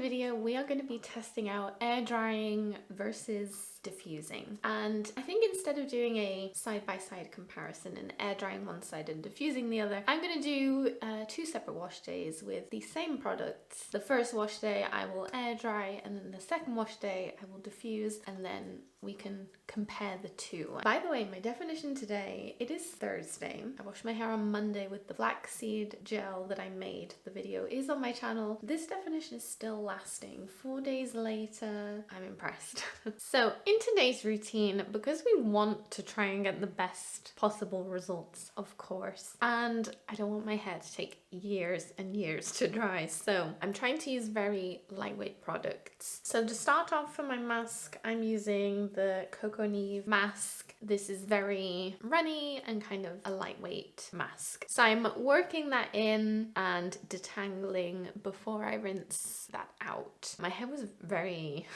video we are going to be testing out air drying versus diffusing, and I think instead of doing a side-by-side comparison and air drying one side and diffusing the other, I'm going to do 2 separate wash days with the same products. The first wash day I will air dry, and then the second wash day I will diffuse, and then we can compare the two. By the way, my definition today, it is Thursday. I washed my hair on Monday with the flaxseed gel that I made. The video is on my channel. This definition is still lasting. 4 days later, I'm impressed. So in today's routine, because we want to try and get the best possible results, of course, and I don't want my hair to take years and years to dry, so I'm trying to use very lightweight products. So to start off for my mask, I'm using the Coco Neve mask. This is very runny and kind of a lightweight mask. So I'm working that in and detangling before I rinse that out. My hair was very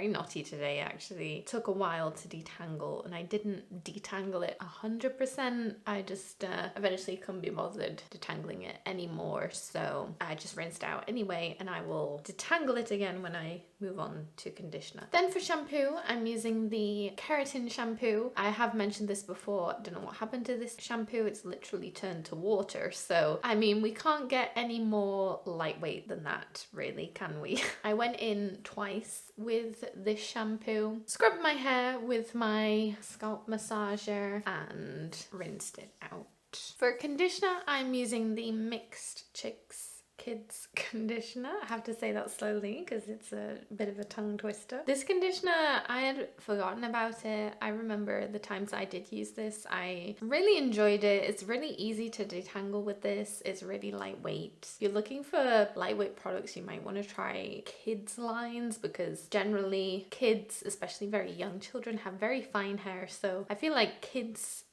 knotty today, actually. It took a while to detangle, and I didn't detangle it 100%. I just eventually couldn't be bothered detangling it anymore, so I just rinsed out anyway, and I will detangle it again when I move on to conditioner. Then for shampoo, I'm using the keratin shampoo. I have mentioned this before. I don't know what happened to this shampoo. It's literally turned to water, so I mean, we can't get any more lightweight than that, really, can we? I went in twice with this shampoo, scrubbed my hair with my scalp massager, and rinsed it out. For conditioner, I'm using the Mixed Chicks Kids conditioner. I have to say that slowly because it's a bit of a tongue twister. This conditioner, I had forgotten about it. I remember the times I did use this. I really enjoyed it. It's really easy to detangle with this. It's really lightweight. If you're looking for lightweight products, you might want to try kids lines, because generally kids, especially very young children, have very fine hair. So I feel like kids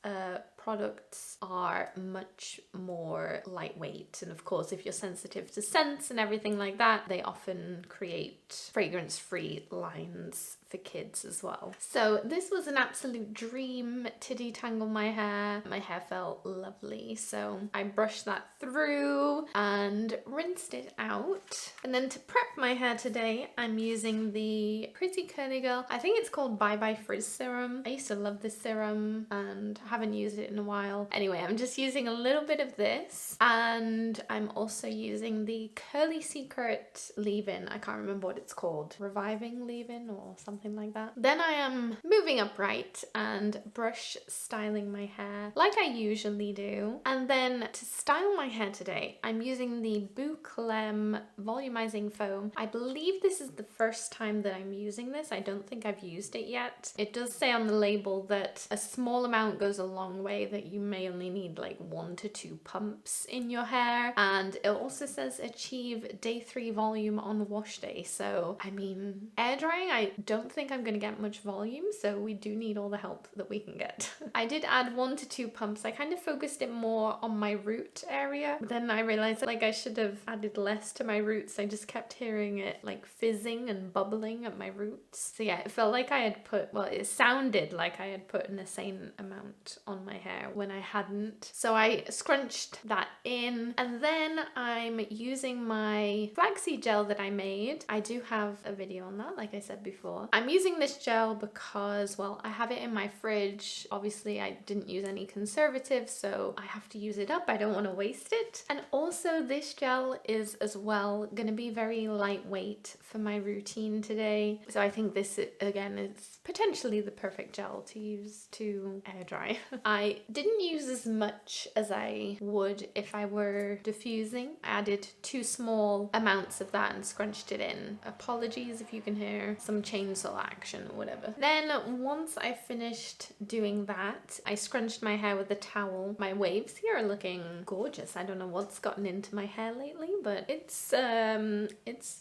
products are much more lightweight, and of course if you're sensitive to scents and everything like that, they often create fragrance-free lines for kids as well. So this was an absolute dream to detangle my hair. My hair felt lovely, so I brushed that through and rinsed it out. And then to prep my hair today, I'm using the Pretty Curly Girl, I think it's called Bye Bye Frizz serum. I used to love this serum and haven't used it in a while. Anyway, I'm just using a little bit of this, and I'm also using the Curly Secret leave-in. I can't remember what it's called. Reviving leave-in or something like that. Then I am moving upright and brush styling my hair like I usually do. And then to style my hair today, I'm using the Bouclem volumizing foam. I believe this is the first time that I'm using this. I don't think I've used it yet. It does say on the label that a small amount goes a long way, that you may only need like 1 to 2 pumps in your hair, and it also says achieve day 3 volume on wash day. So I mean, air drying, I don't think I'm gonna get much volume, so we do need all the help that we can get. I did add 1 to 2 pumps. I kind of focused it more on my root area, but then I realized that, like, I should have added less to my roots. I just kept hearing it like fizzing and bubbling at my roots. So yeah, it felt like I had put, well, it sounded like I had put an insane amount on my hair when I hadn't. So I scrunched that in, and then I'm using my flaxseed gel that I made. I do have a video on that, like I said before. I'm using this gel because, well, I have it in my fridge. Obviously I didn't use any conservatives, so I have to use it up. I don't want to waste it. And also this gel is as well going to be very lightweight for my routine today. So I think this, again, is potentially the perfect gel to use to air dry. I didn't use as much as I would if I were diffusing. I added 2 small amounts of that and scrunched it in. Apologies if you can hear some chainsaw action or whatever. Then once I finished doing that, I scrunched my hair with a towel. My waves here are looking gorgeous. I don't know what's gotten into my hair lately, but it's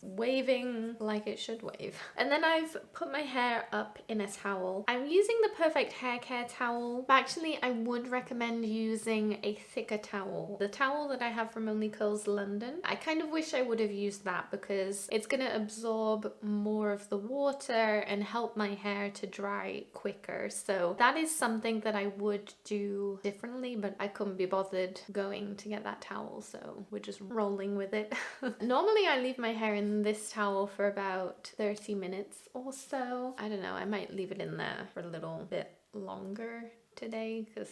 waving like it should wave. And then I've put my hair up in a towel. I'm using the Perfect Hair Care towel, but actually I would would recommend using a thicker towel. The towel that I have from Only Curls London, I kind of wish I would have used that because it's going to absorb more of the water and help my hair to dry quicker. So that is something that I would do differently, but I couldn't be bothered going to get that towel, so we're just rolling with it. Normally I leave my hair in this towel for about 30 minutes or so. I don't know, I might leave it in there for a little bit longer today because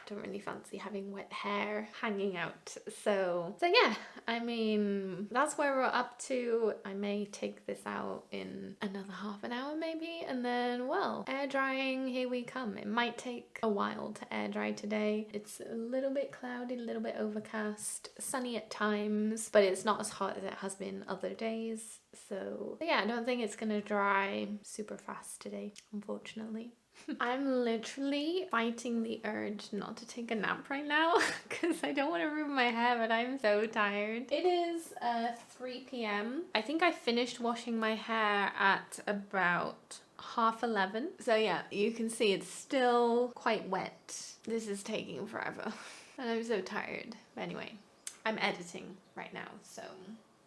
I don't really fancy having wet hair hanging out. So yeah, I mean, that's where we're up to. I may take this out in another half an hour maybe, and then, well, air drying, here we come. It might take a while to air dry today. It's a little bit cloudy, a little bit overcast, sunny at times, but it's not as hot as it has been other days. So yeah, I don't think it's gonna dry super fast today, unfortunately. I'm literally fighting the urge not to take a nap right now because I don't want to ruin my hair, but I'm so tired. It is 3 p.m. I think I finished washing my hair at about 11:30. So yeah, you can see it's still quite wet. This is taking forever and I'm so tired. But anyway, I'm editing right now, so...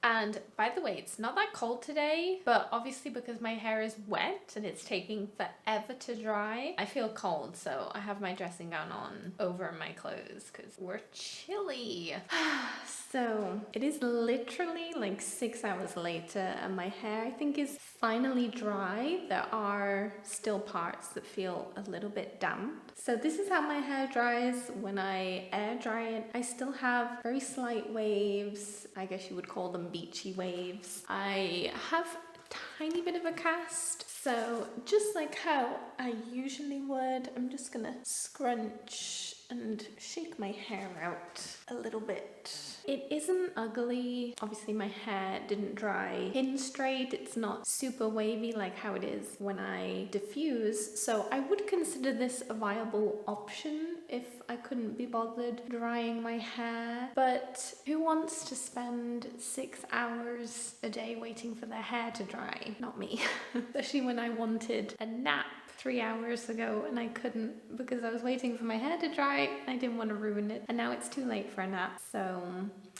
And by the way, it's not that cold today, but obviously because my hair is wet and it's taking forever to dry, I feel cold. So I have my dressing gown on over my clothes because we're chilly. So it is literally like 6 hours later and my hair, I think, is finally dry. There are still parts that feel a little bit damp. So this is how my hair dries when I air dry it. I still have very slight waves. I guess you would call them beachy waves. I have a tiny bit of a cast. So just like how I usually would, I'm just gonna scrunch and shake my hair out a little bit. It isn't ugly. Obviously my hair didn't dry pin straight. It's not super wavy like how it is when I diffuse. So I would consider this a viable option if I couldn't be bothered drying my hair. But who wants to spend 6 hours a day waiting for their hair to dry? Not me. Especially when I wanted a nap 3 hours ago and I couldn't because I was waiting for my hair to dry. I didn't want to ruin it, and now it's too late for a nap. So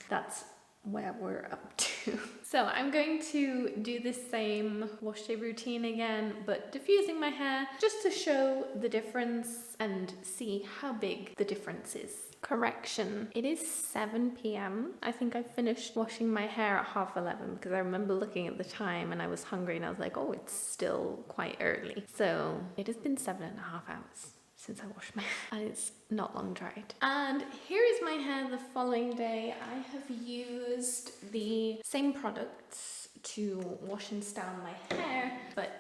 that's where we're up to. So I'm going to do this same wash day routine again, but diffusing my hair just to show the difference and see how big the difference is. Correction, it is 7 p.m. I think I finished washing my hair at 11:30 because I remember looking at the time and I was hungry and I was like, oh, it's still quite early. So it has been 7.5 hours since I washed my hair and it's not long dried. And here is my hair the following day. I have used the same products to wash and style my hair, but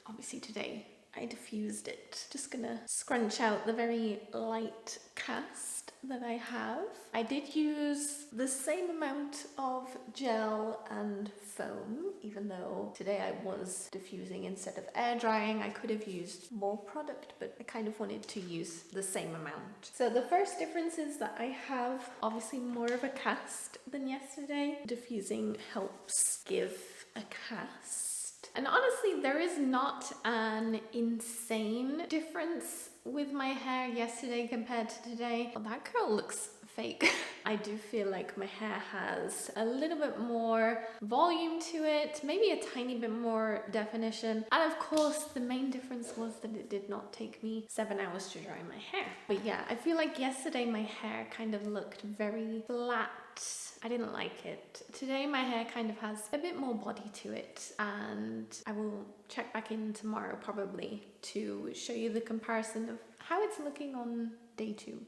obviously today I diffused it. Just gonna scrunch out the very light cast that I have. I did use the same amount of gel and foam, even though today I was diffusing instead of air drying. I could have used more product, but I kind of wanted to use the same amount. So the first difference is that I have obviously more of a cast than yesterday. Diffusing helps give a cast. And honestly, there is not an insane difference with my hair yesterday compared to today. Well, that curl looks fake. I do feel like my hair has a little bit more volume to it, maybe a tiny bit more definition. And of course, the main difference was that it did not take me 7 hours to dry my hair. But yeah, I feel like yesterday my hair kind of looked very flat. I didn't like it. Today my hair kind of has a bit more body to it, and I will check back in tomorrow probably to show you the comparison of how it's looking on day 2.